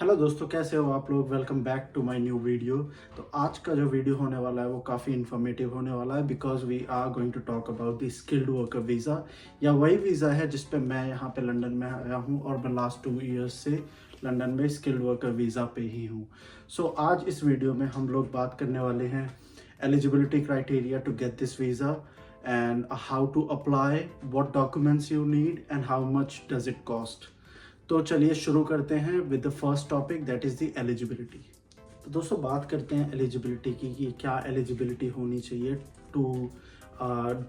Hello दोस्तों, कैसे हो आप लोग। Welcome back to my new video. तो आज का जो वीडियो होने वाला है वो काफ़ी इन्फॉर्मेटिव होने वाला है because we are going to talk about the skilled worker visa, या वही वीज़ा है जिस पे मैं यहाँ पे लंदन में आया हूँ और मैं लास्ट 2 इयर्स से लंदन में स्किल्ड वर्कर वीज़ा पे ही हूँ। सो आज इस वीडियो में हम लोग बात करने वाले हैं eligibility criteria to get this visa and how to apply, what documents you need and how much does it cost. तो चलिए शुरू करते हैं with the first topic, that is the eligibility. तो दोस्तों बात करते हैं एलिजिबिलिटी की कि क्या एलिजिबिलिटी होनी चाहिए to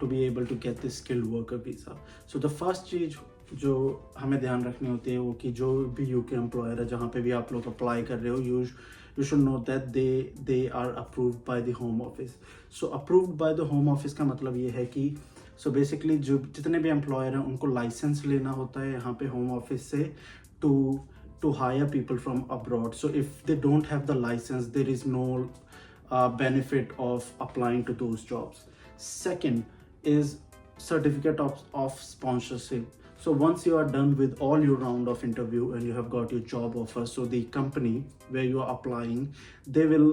be able to get the skilled worker visa. So the first चीज़ जो हमें ध्यान रखनी होती है वो कि जो भी यूके एम्प्लॉयर है, जहाँ पे भी आप लोग अप्लाई कर रहे हो, you should know that they are approved by the home office. So approved by the home office का मतलब ये है कि बेसिकली जो जितने भी एम्प्लॉयर हैं उनको लाइसेंस लेना होता है यहाँ पे होम ऑफिस से to hire people from abroad. So if they don't have the licence there is no benefit of applying to those jobs. Second is certificate of sponsorship. So once you are done with all your round of interview and you have got your job offer, so the company where you are applying, they will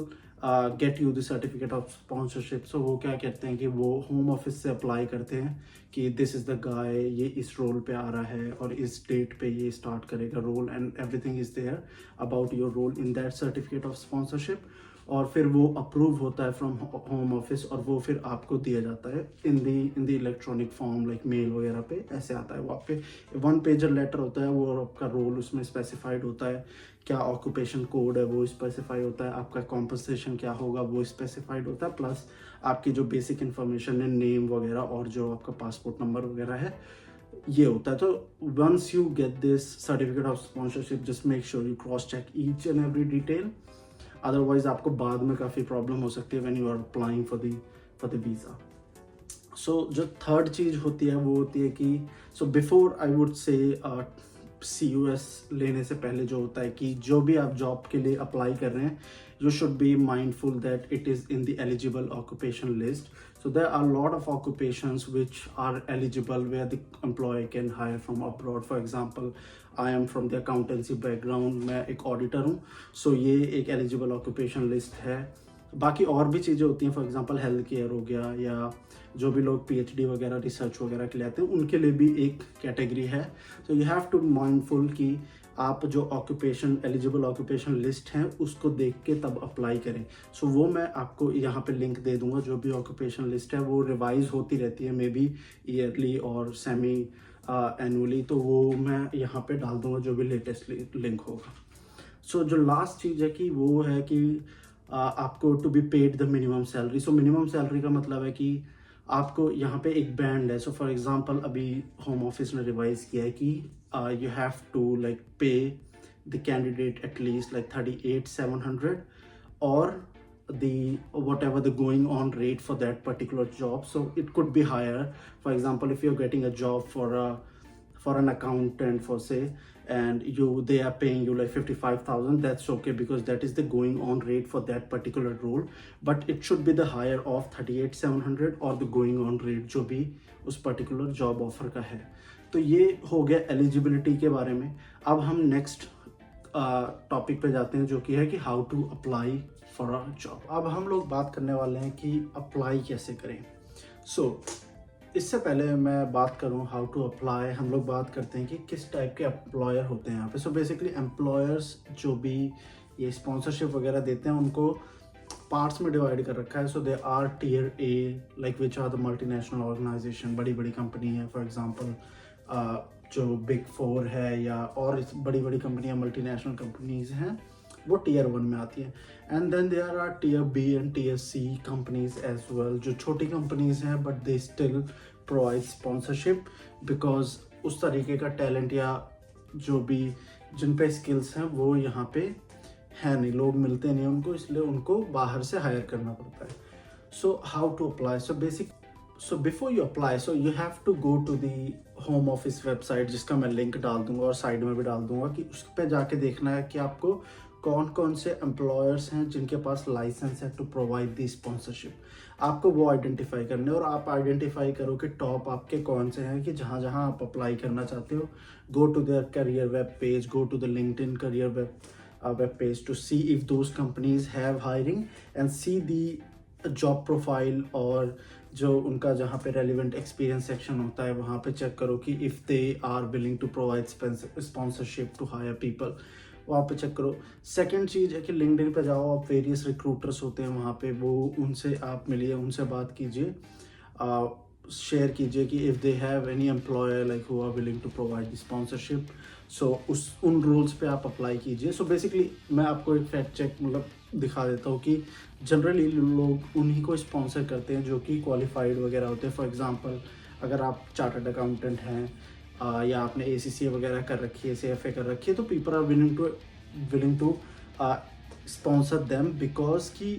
get you the certificate of sponsorship. So वो क्या कहते हैं कि वो home office से apply करते हैं कि दिस इज़ द गाय, ये इस रोल पे आ रहा है और इस डेट पे ये स्टार्ट करेगा role, and everything is there about your role in that certificate of sponsorship. और फिर वो अप्रूव होता है फ्रॉम होम ऑफिस और वो फिर आपको दिया जाता है इन दी इलेक्ट्रॉनिक फॉर्म, लाइक मेल वगैरह पे ऐसे आता है। वो आप पे 1 पेजर लेटर होता है, वो आपका रोल उसमें स्पेसिफाइड होता है, क्या ऑक्यूपेशन कोड है वो स्पेसिफाई होता है, आपका कॉम्पनसेशन क्या होगा वो स्पेसिफाइड होता है, प्लस आपकी जो बेसिक इन्फॉर्मेशन है, नेम वगैरह और जो आपका पासपोर्ट नंबर वगैरह है, ये होता है। तो once you get this certificate of sponsorship, just make sure you cross check each and every detail, otherwise आपको बाद में काफ़ी प्रॉब्लम हो सकती है when you are applying for the visa. So जो थर्ड चीज़ होती है वो होती है कि so before I would say CUS लेने से पहले जो होता है कि जो भी आप जॉब के लिए अप्लाई कर रहे हैं, you should be mindful that it is in the eligible occupation list. So there are a lot of occupations which are eligible where the employer can hire from abroad. For example, I am from the accountancy background, मैं एक auditor हूँ, so ये एक eligible occupation list है. बाकी और भी चीज़ें होती हैं, फॉर एग्जांपल हेल्थ केयर हो गया, या जो भी लोग PhD वगैरह रिसर्च वगैरह के लिए आते हैं उनके लिए भी एक कैटेगरी है. So you have to mindful कि आप जो ऑक्यूपेशन एलिजिबल ऑक्यूपेशन लिस्ट हैं उसको देख के तब अप्लाई करें. सो वो मैं आपको यहाँ पे लिंक दे दूंगा. जो भी ऑक्यूपेशन लिस्ट है वो रिवाइज होती रहती है, मे बी ईयरली और सेमी एनुअली, तो वो मैं यहाँ पे डाल दूंगा जो भी लेटेस्ट लिंक होगा. सो जो लास्ट चीज़ है कि वो है कि आपको to be paid the minimum salary. So minimum salary का मतलब है कि आपको यहाँ पे एक बैंड है. सो फॉर एग्जांपल अभी होम ऑफिस ने रिवाइज किया है कि यू हैव टू लाइक पे द कैंडिडेट एटलीस्ट लाइक 38,700 और the whatever the going on rate for that particular job. So it could be higher. For example, if you're getting a job for an accountant, for say, and they are paying you like 55,000, that's okay because that is the going on rate for that particular role. But it should be the higher of 38,700 or the going on rate जो भी उस particular job offer का है. तो ये हो गया eligibility के बारे में. अब हम नेक्स्ट टॉपिक पे जाते हैं जो कि है कि how to apply for a job. अब हम लोग बात करने वाले हैं कि अप्लाई कैसे करें. सो इससे पहले मैं बात करूं हाउ टू अप्लाई, हम लोग बात करते हैं कि किस टाइप के एम्प्लॉयर होते हैं यहाँ पे. सो बेसिकली एम्प्लॉयर्स जो भी ये स्पॉन्सरशिप वगैरह देते हैं उनको पार्ट्स में डिवाइड कर रखा है. So they are tier A, like which are the multinational organisation, बड़ी बड़ी कंपनी है. फॉर एग्जांपल जो बिग 4 है या और बड़ी बड़ी कंपनियां मल्टीनेशनल कंपनीज हैं वो टियर 1 में आती हैं. And then there are tier B and tier C companies as well, जो छोटी कंपनीज हैं but they still provide sponsorship because उस तरीके का टैलेंट या जो भी जिन पे स्किल्स हैं वो यहाँ पे है नहीं, लोग मिलते नहीं उनको, इसलिए उनको बाहर से हायर करना पड़ता है. So how to apply. So before you apply, so you have to go to the home office website, जिसका मैं लिंक डाल दूंगा और साइड में भी डाल दूंगा, कि उस पर जाके देखना है कि आपको कौन कौन से एम्प्लॉयर्स हैं जिनके पास लाइसेंस है टू प्रोवाइड दी स्पॉन्सरशिप. आपको वो आइडेंटिफाई करने, और आप आइडेंटिफाई करो कि टॉप आपके कौन से हैं कि जहाँ जहाँ आप अप्लाई करना चाहते हो. Go to their career web page, go to the LinkedIn career web web page to see if those companies have hiring and see the job profile और जो उनका जहाँ पे रेलिवेंट एक्सपीरियंस सेक्शन होता है वहाँ पे चेक करो कि if they are willing to provide sponsorship to hire people, वहाँ पे चेक करो। सेकंड चीज़ है कि लिंक्डइन पे जाओ, आप वेरियस रिक्रूटर्स होते हैं वहाँ पे, वो उनसे आप मिलिए, उनसे बात कीजिए, शेयर कीजिए कि if they have any employer like who are willing to provide sponsorship, so उन रोल्स पे आप अप्लाई कीजिए। सो बेसिकली मैं आपको एक फैक्ट चेक मतलब दिखा देता हूँ कि जनरली लोग उन्हीं को स्पॉन्सर करते हैं जो कि क्वालिफाइड वगैरह होते हैं। फॉर एग्जांपल अगर आप चार्टर्ड अकाउंटेंट हैं या आपने ACCA वगैरह कर रखी है, CFA कर रखी है, तो people are willing to sponsor them because कि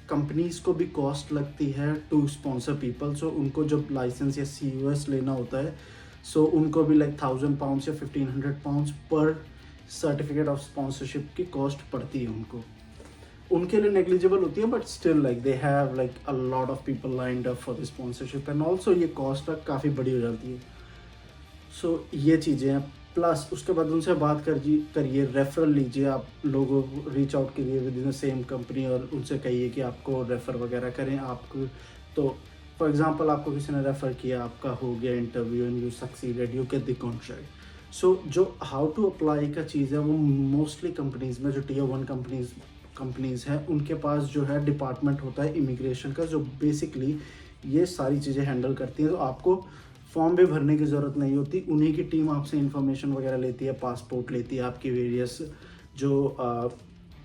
कंपनीज़ को भी कॉस्ट लगती है टू स्पॉन्सर पीपल। सो उनको जब लाइसेंस या CUS लेना होता है, सो उनको भी लाइक £1000 या £1500 पर सर्टिफिकेट ऑफ स्पॉन्सरशिप की कॉस्ट पड़ती है उनको। उनके लिए नेग्लिजिबल होती है but still like they have like a lot of people lined up for the sponsorship and also ये कॉस्ट काफ़ी बड़ी हो जाती है। सो ये चीज़ें हैं। प्लस उसके बाद उनसे बात करिए, रेफरल लीजिए, आप लोगों को रीच आउट करिए with in the same company और उनसे कहिए कि आपको रेफ़र वगैरह करें आपको। तो फॉर एग्जांपल आपको किसी ने रेफ़र किया, आपका हो गया interview and you succeeded, you get the contract. So जो हाउ टू अप्लाई का चीज़ है वो मोस्टली कंपनीज़ में, जो Tier 1 कंपनीज़ हैं, उनके पास जो है डिपार्टमेंट होता है इमिग्रेशन का, जो बेसिकली ये सारी चीज़ें हैंडल करती हैं। तो आपको फॉर्म भी भरने की ज़रूरत नहीं होती, उन्हीं की टीम आपसे इन्फॉर्मेशन वगैरह लेती है, पासपोर्ट लेती है, आपकी वेरियस जो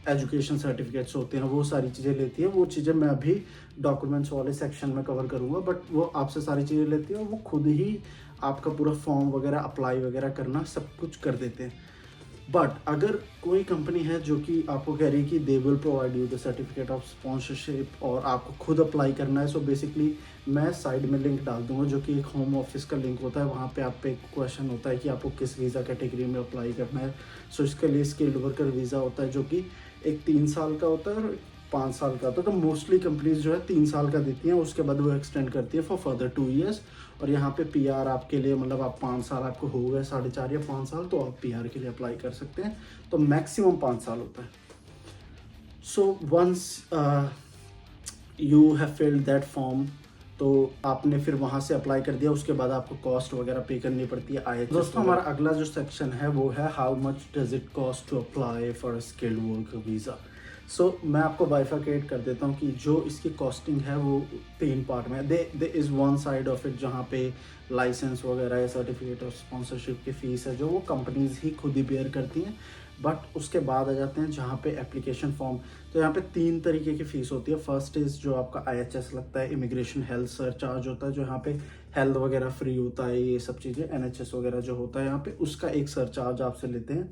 एजुकेशन सर्टिफिकेट्स होते हैं वो सारी चीज़ें लेती है। वो चीज़ें मैं अभी डॉक्यूमेंट्स वाले सेक्शन में कवर करूँगा, बट वो आपसे सारी चीज़ें लेती है और वो खुद ही आपका पूरा फॉर्म वगैरह अप्लाई वगैरह करना सब कुछ कर देते हैं। बट अगर कोई कंपनी है जो कि आपको कह रही है कि they will provide you the certificate of sponsorship और आपको खुद अप्लाई करना है, सो बेसिकली मैं साइड में लिंक डाल दूंगा जो कि एक होम ऑफिस का लिंक होता है। वहाँ पे आप पे एक क्वेश्चन होता है कि आपको किस वीज़ा कैटेगरी में अप्लाई करना है। सो इसके लिए स्किल्ड वर्कर वीज़ा होता है जो कि एक 3 साल का होता है और 5 साल का होता है। तो मोस्टली कंपनीज जो है 3 साल का देती हैं, उसके बाद वो एक्सटेंड करती है फॉर फर्दर 2 ईयर्स। और यहाँ पे PR आपके लिए मतलब आप 5 साल आपको हो गए, 4.5 या 5 साल, तो आप PR के लिए अप्लाई कर सकते हैं। तो मैक्सिमम 5 साल होता है। So once you have filled that form, तो आपने फिर वहाँ से अप्लाई कर दिया, उसके बाद आपको कॉस्ट वगैरह पे करनी पड़ती है IHS। दोस्तों हमारा अगला जो सेक्शन है वो है how much does it cost to apply for a skilled worker visa. So मैं आपको बाइफरकेट कर देता हूँ कि जो इसकी कॉस्टिंग है वो 3 पार्ट में। They is one side of it जहाँ पे लाइसेंस वगैरह या सर्टिफिकेट ऑफ स्पॉन्सरशिप की फ़ीस है जो वो कंपनीज ही खुद ही बेयर करती हैं। बट उसके बाद आ जाते हैं जहाँ पे एप्लीकेशन फॉर्म। तो यहाँ पे 3 तरीके की फ़ीस होती है। फर्स्ट इज़ जो आपका IHS लगता है, इमिग्रेशन हेल्थ सरचार्ज होता है, जो यहाँ पे हेल्थ वगैरह फ्री होता है, ये सब चीज़ें NHS वगैरह जो होता है यहाँ पे उसका एक सरचार्ज आपसे लेते हैं।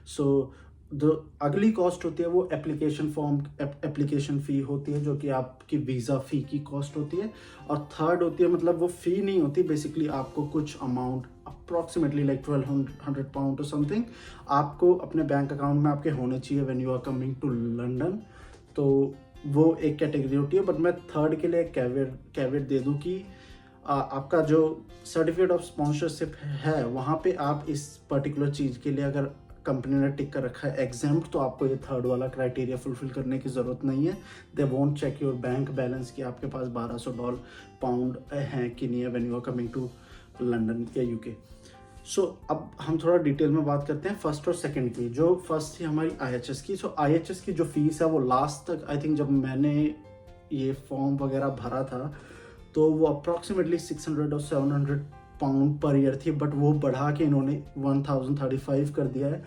सो जो अगली कॉस्ट होती है वो एप्लीकेशन फ़ी होती है जो कि आपकी वीज़ा फ़ी की कॉस्ट होती है। और थर्ड होती है, मतलब वो फ़ी नहीं होती, बेसिकली आपको कुछ अमाउंट अप्रॉक्सीमेटली लाइक £1200 और समथिंग आपको अपने बैंक अकाउंट में आपके होने चाहिए when you are coming to London. तो वो एक कैटेगरी होती है। बट मैं थर्ड के लिए कैवेट दे दूँ कि आपका जो सर्टिफिकेट ऑफ स्पॉन्सरशिप है वहाँ पे आप इस पर्टिकुलर चीज़ के लिए अगर कंपनी ने टिक कर रखा है एग्जाम्प्ट, तो आपको ये थर्ड वाला क्राइटेरिया फुलफिल करने की ज़रूरत नहीं है। They won't check your bank balance कि आपके पास $1200 हैं कि नहीं है when you are coming to London या UK। सो अब हम थोड़ा डिटेल में बात करते हैं फर्स्ट और सेकंड की। जो फर्स्ट थी हमारी IHS की। सो IHS की जो फीस है वो लास्ट तक आई थिंक जब मैंने ये फॉर्म वगैरह भरा था तो वो अप्रॉक्सीमेटली £600 और £700 पर ईयर थी, बट वो बढ़ा के इन्होंने 1035 कर दिया है।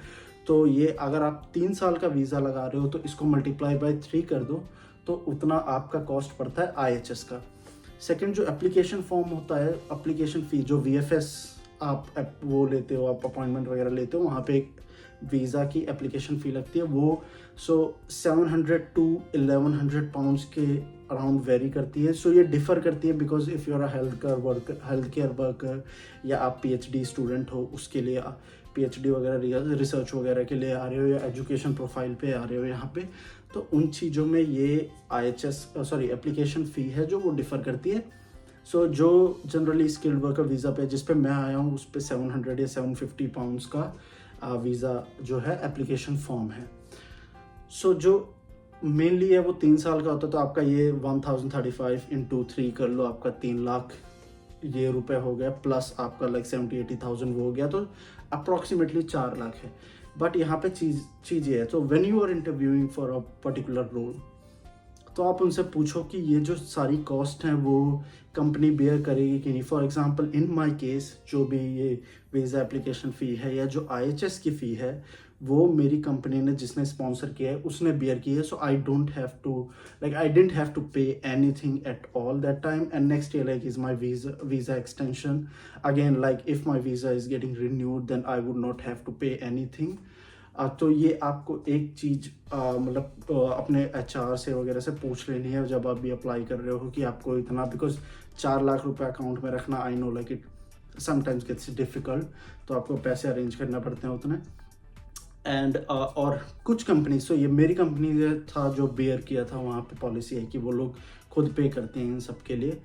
तो ये अगर आप 3 साल का वीज़ा लगा रहे हो तो इसको मल्टीप्लाई बाय 3 कर दो तो उतना आपका कॉस्ट पड़ता है IHS का। सेकंड जो एप्लीकेशन फॉर्म होता है, एप्लीकेशन फ़ी जो VFS आप वो लेते हो, आप अपॉइंटमेंट वगैरह लेते हो, वहाँ पे एक वीज़ा की एप्लीकेशन फ़ी लगती है। वो 700 to 1100 पाउंड्स के अराउंड वेरी करती है। सो ये डिफ़र करती है because if you are health care worker या आप PhD स्टूडेंट हो, उसके लिए PhD वगैरह रिसर्च वगैरह के लिए आ रहे हो या एजुकेशन प्रोफाइल पे आ रहे हो यहाँ पे, तो उन चीज़ों में ये एप्लीकेशन फ़ी है जो वो डिफ़र करती है। सो जो जनरली स्किल्ड वर्कर वीज़ा पे जिस पे मैं आया हूँ उस पे 700 या 750 पाउंड्स का वीज़ा जो है एप्लीकेशन फॉर्म है। सो जो मेनली है वो 3 साल का होता है, तो आपका ये 1035 इंटू 3 कर लो, आपका 3 लाख ये रुपए हो गया, प्लस आपका लाइक 70-80 थाउजेंड वो हो गया, तो अप्रॉक्सीमेटली 4 लाख है। बट यहाँ पे चीज़ ये है, तो when you are interviewing for a particular role, तो आप उनसे पूछो कि ये जो सारी कॉस्ट हैं वो कंपनी बेयर करेगी कि नहीं। For example in my case जो भी ये वीज़ा एप्लीकेशन फ़ी है या जो IHS की फ़ी है, वो मेरी कंपनी ने जिसने स्पॉन्सर किया है उसने बेयर की है। So I don't have to I didn't have to pay anything at all that time. And next year is my visa extension again, if my visa is getting renewed then I would not have to pay anything. तो ये आपको एक चीज़ अपने HR से वगैरह से पूछ लेनी है जब आप भी अप्लाई कर रहे हो कि आपको इतना, बिकॉज 4 लाख रुपए अकाउंट में रखना, I know it sometimes gets difficult, तो आपको पैसे अरेंज करना पड़ते हैं उतने। एंड और कुछ कंपनी, सो ये मेरी कंपनी था जो बेयर किया था, वहाँ पे पॉलिसी है कि वो लोग खुद पे करते हैं इन सब के लिए,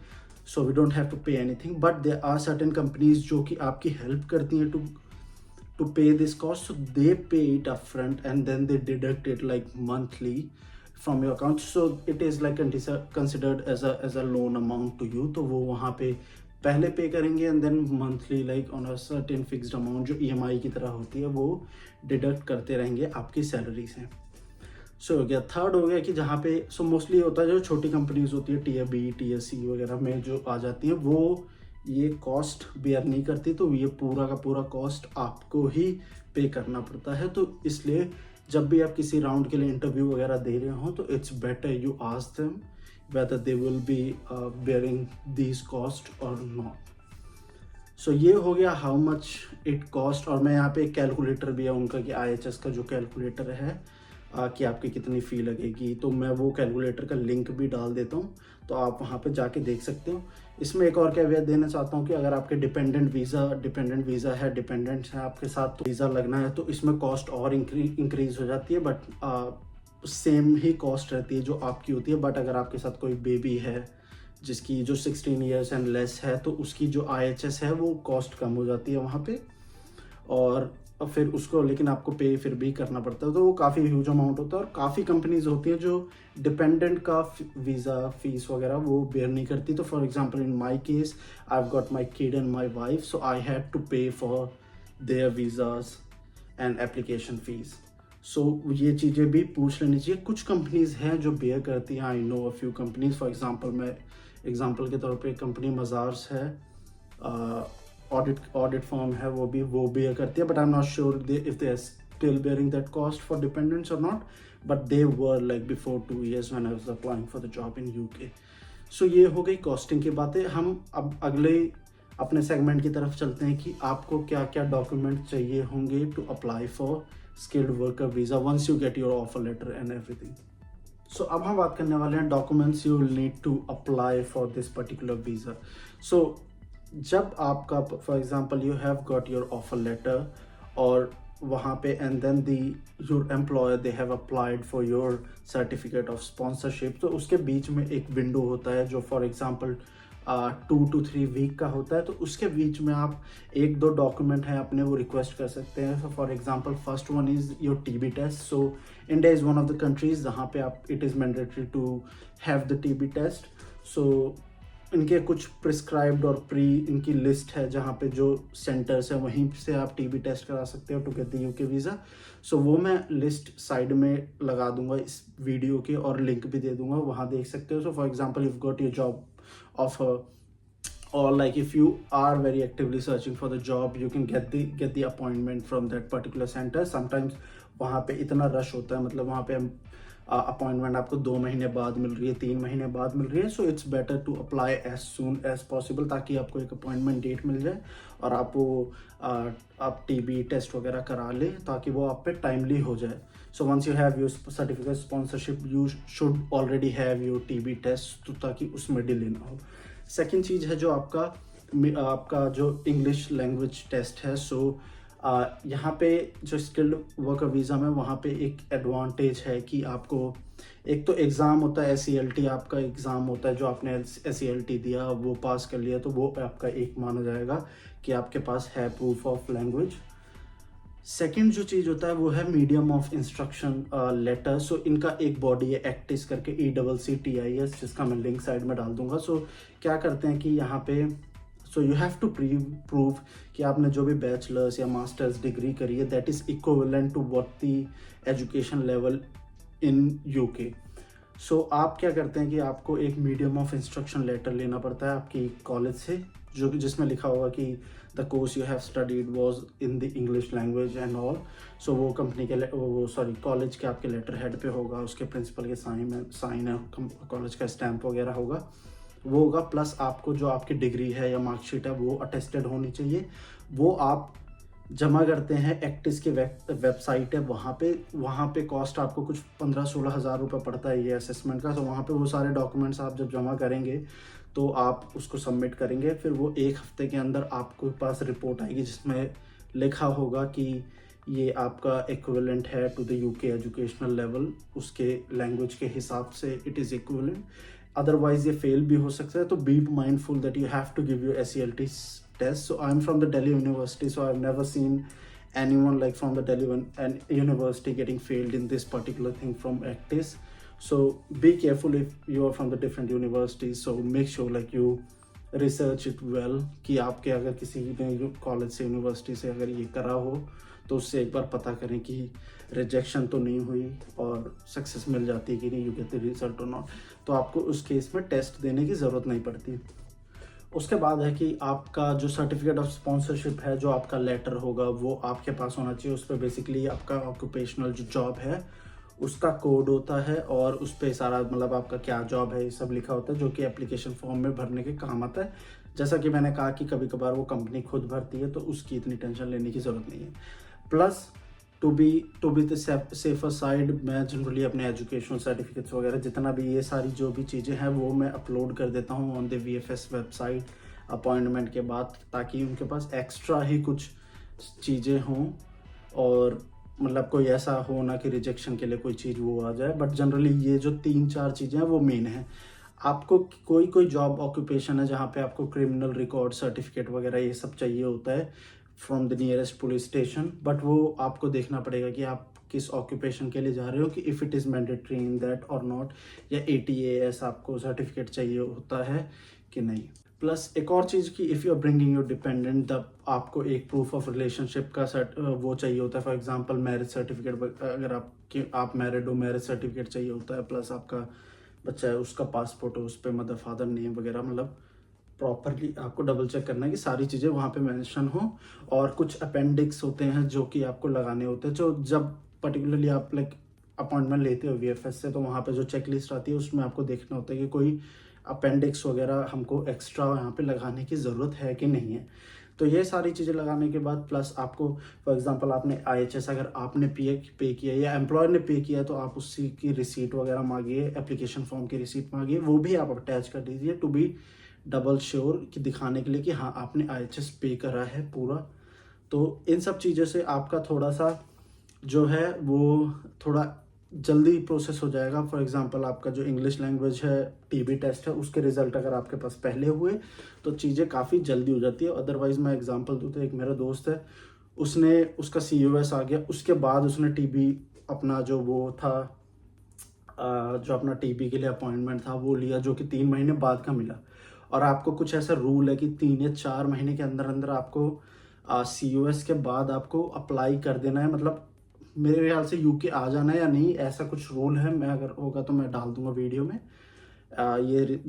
so we don't have to pay anything. But there are certain companies जो कि आपकी हेल्प करती हैं to pay this cost, so they pay it upfront and then they deduct it monthly from your account, so it is considered as a loan amount to you। तो वो वहाँ पे पहले पे करेंगे and then monthly on a certain fixed amount जो EMI की तरह होती है वो डिडक्ट करते रहेंगे आपकी सैलरी से। सो हो गया। थर्ड हो गया कि जहाँ पे मोस्टली होता है जो छोटी कंपनीज होती है Tier B Tier C वगैरह में जो आ जाती हैं, वो ये कॉस्ट बेयर नहीं करती, तो ये पूरा का पूरा कॉस्ट आपको ही पे करना पड़ता है। तो इसलिए जब भी आप किसी राउंड के लिए इंटरव्यू वगैरह दे रहे हो तो it's better you ask them whether they will be bearing this cost और नॉट। सो ये हो गया हाउ मच इट कॉस्ट। और मैं यहाँ पे एक कैलकुलेटर भी है उनका कि IHS का जो कैलकुलेटर है कि आपकी कितनी फ़ी लगेगी, तो मैं वो कैलकुलेटर का लिंक भी डाल देता हूँ, तो आप वहाँ पे जाके देख सकते हो। इसमें एक और कैवियट देना चाहता हूँ कि अगर आपके डिपेंडेंट वीज़ा है, डिपेंडेंट्स हैं आपके साथ, तो वीज़ा लगना है तो इसमें कॉस्ट और इंक्रीज़ हो जाती है, बट सेम ही कॉस्ट रहती है जो आपकी होती है। बट अगर आपके साथ कोई बेबी है जिसकी जो 16 ईयर्स एंड लेस है, तो उसकी जो IHS है वो कॉस्ट कम हो जाती है वहाँ पे, और फिर उसको लेकिन आपको पे फिर भी करना पड़ता है, तो वो काफ़ी ह्यूज अमाउंट होता है। और काफ़ी कंपनीज होती हैं जो डिपेंडेंट का वीज़ा फीस वगैरह वो बेयर नहीं करती। तो for example in my case I have got my kid and my wife, so I had to pay for their visas and application fees. So ये चीज़ें भी पूछ लेनी चाहिए। कुछ कंपनीज हैं जो बेयर करती हैं, I know a few companies. For example मैं एग्जांपल के तौर पे कंपनी मज़ार्स है, ऑडिट फॉर्म है, वो बेयर करती है, but I am not sure if they are still bearing that cost for dependents और not, but they were before 2 years when I was applying for the job in UK। So ये हो गई costing की बातें। हम अब अगले अपने सेगमेंट की तरफ चलते हैं कि आपको क्या क्या डॉक्यूमेंट चाहिए होंगे to apply for skilled worker visa once you get your offer letter and everything. So अब हम बात करने वाले हैं documents you will need to apply for this particular visa. So जब आपका for example you have got your offer letter और वहाँ पे and then the your employer they have applied for your certificate of sponsorship, तो उसके बीच में एक window होता है जो फॉर एग्जांपल 2 to 3 वीक का होता है। तो उसके बीच में आप 1-2 डॉक्यूमेंट हैं अपने वो रिक्वेस्ट कर सकते हैं। So for example first one is your TB test. So India is one of the countries जहाँ पे आप it is mandatory to have the TB test. So इनके कुछ प्रिस्क्राइब्ड और प्री इनकी लिस्ट है जहाँ पे जो सेंटर्स है वहीं से आप TB टेस्ट करा सकते हो to get the UK visa. So वो मैं लिस्ट साइड में लगा दूंगा इस वीडियो के और लिंक भी दे दूंगा, वहाँ देख सकते हो। सो for example you got your job offer, or if you are very actively searching for the job, you can get the appointment from that particular center. Sometimes वहाँ पे इतना रश होता है, मतलब वहाँ पे अपॉइंटमेंट आपको 2 महीने बाद मिल रही है, 3 महीने बाद मिल रही है। So it's better to apply as soon as possible ताकि आपको एक अपॉइंटमेंट डेट मिल जाए और आप TB टेस्ट वगैरह करा ले ताकि वो आप पे टाइमली हो जाए। So once you have your certificate sponsorship you should already have your TB test, तो ताकि उसमें डिले ना हो। सेकेंड चीज़ है जो आपका जो इंग्लिश लैंग्वेज टेस्ट है। सो यहाँ पे जो स्किल्ड वर्कर वीज़ा में वहाँ पे एक एडवांटेज है कि आपको एक तो एग्ज़ाम होता है SELT, आपका एग्ज़ाम होता है जो आपने SELT दिया वो पास कर लिया तो वो आपका एक माना जाएगा कि आपके पास है प्रूफ ऑफ लैंग्वेज। सेकंड जो चीज़ होता है वो है मीडियम ऑफ इंस्ट्रक्शन लेटर। सो इनका एक बॉडी है एक्टिस करके, ECCTIS, जिसका मैं लिंक साइड में डाल दूंगा। सो क्या करते हैं कि यहाँ पे so you have to prove कि आपने जो भी बैचलर्स या मास्टर्स डिग्री करी है that is equivalent to what the education level in UK। So आप क्या करते हैं कि आपको एक मीडियम ऑफ इंस्ट्रक्शन लेटर लेना पड़ता है आपकी कॉलेज से, जो कि जिसमें लिखा होगा कि the course you have studied was in the English language and all. So वो कंपनी के वो सॉरी कॉलेज के आपके लेटर हेड पे होगा, उसके प्रिंसिपल के साइन है, कॉलेज का स्टैंप वगैरह होगा, वो होगा। प्लस आपको जो आपकी डिग्री है या मार्कशीट है वो अटेस्टेड होनी चाहिए। वो आप जमा करते हैं एक्टिस की वेबसाइट है, वहाँ पे कॉस्ट आपको कुछ 15-16 हज़ार रुपये पड़ता है ये असेसमेंट का। तो वहाँ पे वो सारे डॉक्यूमेंट्स आप जब जमा करेंगे तो आप उसको सबमिट करेंगे, फिर वो 1 हफ्ते के अंदर आपके पास रिपोर्ट आएगी जिसमें लिखा होगा कि ये आपका इक्विवेलेंट है to the UK educational level, उसके लैंग्वेज के हिसाब से इट इज़ इक्विवेलेंट। अदरवाइज ये फेल भी हो सकता है। तो be mindful that you have to give your SELT test. So I'm from the Delhi University, so I've never seen anyone like from the Delhi University getting failed in this particular thing from ACTIS. So be careful if you are from the different universities. So make sure like you research it well कि आपके अगर किसी ने college से university से अगर ये करा हो तो उससे एक बार पता करें कि रिजेक्शन तो नहीं हुई और सक्सेस मिल जाती है कि नहीं, यू गेट द रिजल्ट और नॉट। तो आपको उस केस में टेस्ट देने की ज़रूरत नहीं पड़ती। उसके बाद है कि आपका जो सर्टिफिकेट ऑफ स्पॉन्सरशिप है, जो आपका लेटर होगा वो आपके पास होना चाहिए। उस पर बेसिकली आपका ऑक्यूपेशनल जो जॉब है उसका कोड होता है और उस पर सारा मतलब आपका क्या जॉब है ये सब लिखा होता है, जो कि एप्लीकेशन फॉर्म में भरने के काम आता है। जैसा कि मैंने कहा कि कभी कभार वो कंपनी खुद भरती है तो उसकी इतनी टेंशन लेने की ज़रूरत नहीं है। Plus to be the safer side, मैं जनरली अपने एजुकेशनल सर्टिफिकेट्स वगैरह जितना भी ये सारी जो भी चीज़ें हैं वो मैं अपलोड कर देता हूँ on the VFS website appointment के बाद, ताकि उनके पास एक्स्ट्रा ही कुछ चीज़ें हों और मतलब कोई ऐसा हो ना कि रिजेक्शन के लिए कोई चीज़ वो आ जाए। बट जनरली ये जो 3-4 चीज़ें हैं वो मेन है। आपको कोई जॉब ऑक्यूपेशन है जहाँ पे आपको क्रिमिनल रिकॉर्ड सर्टिफिकेट वगैरह ये सब चाहिए होता है from the nearest police station, but वो आपको देखना पड़ेगा कि आप किस ऑक्यूपेशन के लिए जा रहे हो, कि if it is mandatory in that और नॉट, या ATAS आपको सर्टिफिकेट चाहिए होता है कि नहीं। प्लस एक और चीज़ कि if you are bringing your dependent तब आपको एक प्रूफ ऑफ रिलेशनशिप का वो चाहिए होता है। फॉर एग्जांपल मैरिज सर्टिफिकेट, अगर आप मैरिड हो, मैरिज सर्टिफिकेट चाहिए होता है। प्लस आपका बच्चा है उसका पासपोर्ट हो, उस पर मदर फादर नेम वगैरह, मतलब प्रॉपरली आपको डबल चेक करना है कि सारी चीज़ें वहाँ पे मेंशन हो। और कुछ अपेंडिक्स होते हैं जो कि आपको लगाने होते हैं, जो जब पर्टिकुलरली आप लाइक अपॉइंटमेंट लेते हो VFS से तो वहाँ पे जो चेक लिस्ट आती है उसमें आपको देखना होता है कि कोई अपेंडिक्स वगैरह हमको एक्स्ट्रा यहाँ पे लगाने की ज़रूरत है कि नहीं है। तो ये सारी चीज़ें लगाने के बाद प्लस आपको फॉर एग्जांपल आपने IHS अगर आपने पे किया या एम्प्लॉयर ने पे किया तो आप उसी की रिसीट वगैरह मांगिए, एप्लीकेशन फॉर्म की रिसीट मांगिए, वो भी आप अटैच कर दीजिए टू बी डबल श्योर कि दिखाने के लिए कि हाँ आपने IHS पे करा है पूरा। तो इन सब चीज़ों से आपका थोड़ा सा जो है वो थोड़ा जल्दी प्रोसेस हो जाएगा। फॉर एग्जांपल आपका जो इंग्लिश लैंग्वेज है TB टेस्ट है उसके रिजल्ट अगर आपके पास पहले हुए तो चीज़ें काफ़ी जल्दी हो जाती है। अदरवाइज़ मैं एग्जांपल दूँ तो एक मेरा दोस्त है, उसने उसका COS आ गया, उसके बाद उसने TB अपना जो वो था जो अपना TB के लिए अपॉइंटमेंट था वो लिया, जो कि 3 महीने बाद का मिला। और आपको कुछ ऐसा रूल है कि 3 या 4 महीने के अंदर अंदर आपको COS के बाद आपको अप्लाई कर देना है। मतलब मेरे ख्याल से UK आ जाना है या नहीं, ऐसा कुछ रूल है। मैं अगर होगा तो मैं डाल दूंगा वीडियो में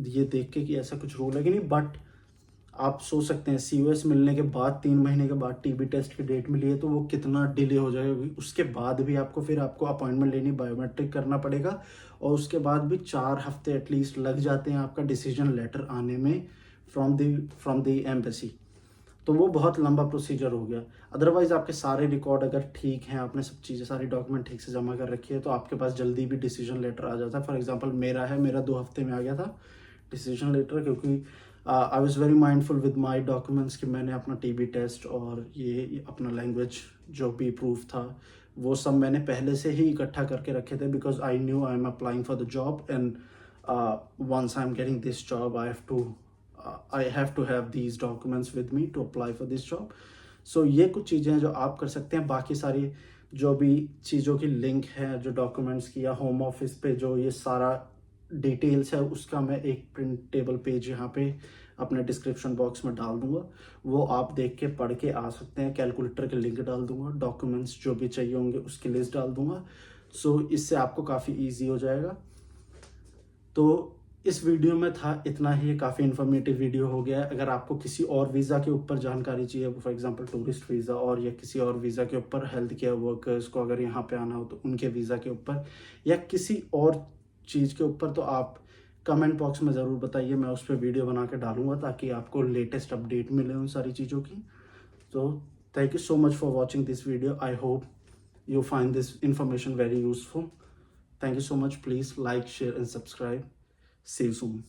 ये देख के कि ऐसा कुछ रूल है कि नहीं। बट आप सोच सकते हैं COS मिलने के बाद 3 महीने के बाद TB टेस्ट की डेट मिली है तो वो कितना डिले हो जाएगा। उसके बाद भी आपको अपॉइंटमेंट लेनी, बायोमेट्रिक करना पड़ेगा और उसके बाद भी 4 हफ्ते एटलीस्ट लग जाते हैं आपका डिसीजन लेटर आने में फ्रॉम द एम्बेसी। तो वो बहुत लंबा प्रोसीजर हो गया। अदरवाइज़ आपके सारे रिकॉर्ड अगर ठीक हैं, आपने सब चीज़ें सारी डॉक्यूमेंट ठीक से जमा कर रखी है तो आपके पास जल्दी भी डिसीजन लेटर आ जाता है। फॉर एग्जांपल मेरा 2 हफ्ते में आ गया था डिसीजन लेटर, क्योंकि I was very mindful with my documents कि मैंने अपना TB टेस्ट और ये अपना लैंग्वेज जो भी प्रूफ था वो सब मैंने पहले से ही इकट्ठा करके रखे थे, because I knew I am applying for the job and once I am getting this job I have to have these documents with me to apply for this job. सो ये कुछ चीज़ें हैं जो आप कर सकते हैं। बाकी सारी जो भी चीज़ों की लिंक है, जो डॉक्यूमेंट्स की या होम ऑफिस पे जो ये सारा डिटेल्स है, उसका मैं एक प्रिंटेबल पेज यहाँ पे अपने डिस्क्रिप्शन बॉक्स में डाल दूंगा। वो आप देख के पढ़ के आ सकते हैं। कैलकुलेटर के लिंक डाल दूंगा, डॉक्यूमेंट्स जो भी चाहिए होंगे उसकी लिस्ट डाल दूंगा। सो इससे आपको काफ़ी ईजी हो जाएगा। तो इस वीडियो में था इतना ही, काफ़ी इन्फॉर्मेटिव वीडियो हो गया है। अगर आपको किसी और वीज़ा के ऊपर जानकारी चाहिए, फॉर एग्जांपल टूरिस्ट वीज़ा और या किसी और वीज़ा के ऊपर, हेल्थ केयर वर्कर्स को अगर यहाँ पे आना हो तो उनके वीज़ा के ऊपर या किसी और चीज़ के ऊपर, तो आप कमेंट बॉक्स में ज़रूर बताइए। मैं उस पर वीडियो बना के डालूंगा ताकि आपको लेटेस्ट अपडेट मिले उन सारी चीज़ों की। तो thank you so much for watching this video. I hope you find this information very useful. Thank you so much. Please like, share, and subscribe. See you soon.